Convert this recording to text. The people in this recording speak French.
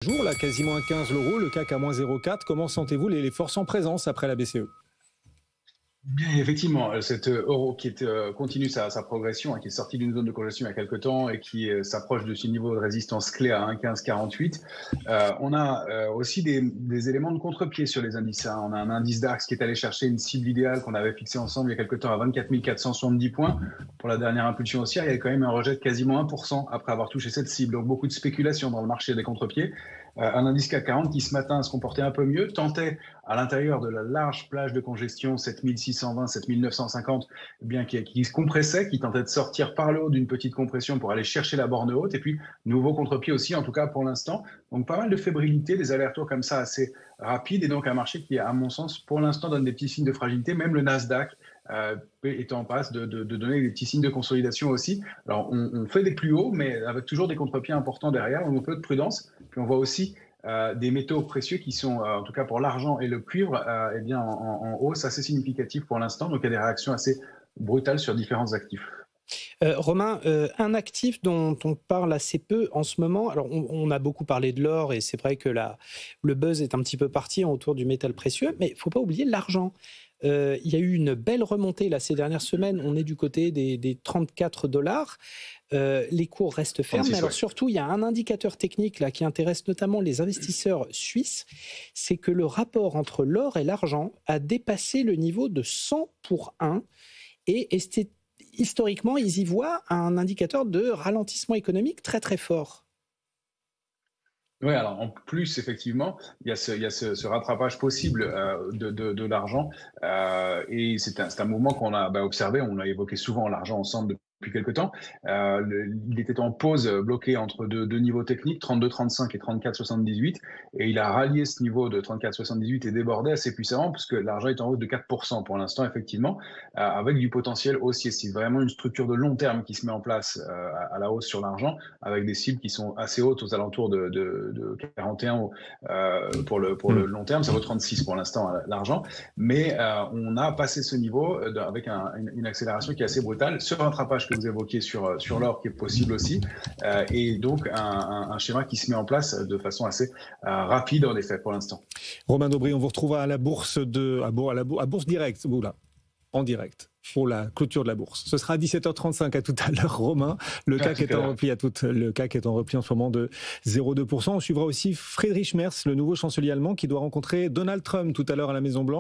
Jour, là, quasiment à 15 l'euro, le CAC à moins 0,4. Comment sentez-vous les forces en présence après la BCE? Bien, effectivement, cet euro qui continue sa progression, qui est sorti d'une zone de congestion il y a quelque temps et qui s'approche de ce niveau de résistance clé à 1,1548. On a aussi des éléments de contre-pied sur les indices. On a un indice DAX qui est allé chercher une cible idéale qu'on avait fixée ensemble il y a quelque temps à 24 470 points. Pour la dernière impulsion haussière, il y avait quand même un rejet de quasiment 1% après avoir touché cette cible. Donc beaucoup de spéculation dans le marché des contre-pieds. Un indice CAC 40 qui ce matin se comportait un peu mieux, tentait à l'intérieur de la large plage de congestion 7620, 7950, eh bien qui se compressait, qui tentait de sortir par le haut d'une petite compression pour aller chercher la borne haute, et puis nouveau contre-pied aussi, en tout cas pour l'instant. Donc pas mal de fébrilité, des allers-retours comme ça assez rapides, et donc un marché qui, à mon sens, pour l'instant donne des petits signes de fragilité, même le Nasdaq est en passe de donner des petits signes de consolidation aussi. Alors on fait des plus hauts, mais avec toujours des contre-pieds importants derrière, donc un peu de prudence. Puis on voit aussi des métaux précieux qui sont, en tout cas pour l'argent et le cuivre, eh bien en hausse assez significative pour l'instant. Donc il y a des réactions assez brutales sur différents actifs. Romain, un actif dont on parle assez peu en ce moment, alors on a beaucoup parlé de l'or et c'est vrai que le buzz est un petit peu parti autour du métal précieux, mais il ne faut pas oublier l'argent. Il y a eu une belle remontée là, ces dernières semaines, on est du côté des 34 $. Les cours restent fermes, 36, mais alors ouais. surtout, il y a un indicateur technique là, qui intéresse notamment les investisseurs suisses, c'est que le rapport entre l'or et l'argent a dépassé le niveau de 100 pour 1 et historiquement, ils y voient un indicateur de ralentissement économique très très fort. Oui, alors en plus, effectivement, il y a ce rattrapage possible de l'argent. Et c'est un mouvement qu'on a observé, on l'a évoqué souvent, l'argent ensemble depuis quelque temps. Il était en pause, bloqué entre deux niveaux techniques, 32,35 et 34,78. Et il a rallié ce niveau de 34,78 et débordé assez puissamment, puisque l'argent est en hausse de 4% pour l'instant, effectivement, avec du potentiel haussier. C'est vraiment une structure de long terme qui se met en place à la hausse sur l'argent, avec des cibles qui sont assez hautes aux alentours de 41 pour le long terme. Ça vaut 36 pour l'instant, l'argent. Mais on a passé ce niveau avec une accélération qui est assez brutale. Ce rattrapage que vous évoquiez sur l'or qui est possible aussi. Et donc un schéma qui se met en place de façon assez rapide en effet pour l'instant. Romain Daubry, on vous retrouve à la bourse à Bourse Direct, vous là, en direct, pour la clôture de la bourse. Ce sera à 17h35. À tout à l'heure, Romain. Le CAC est en repli en ce moment de 0,2%. On suivra aussi Friedrich Merz, le nouveau chancelier allemand, qui doit rencontrer Donald Trump tout à l'heure à la Maison Blanche.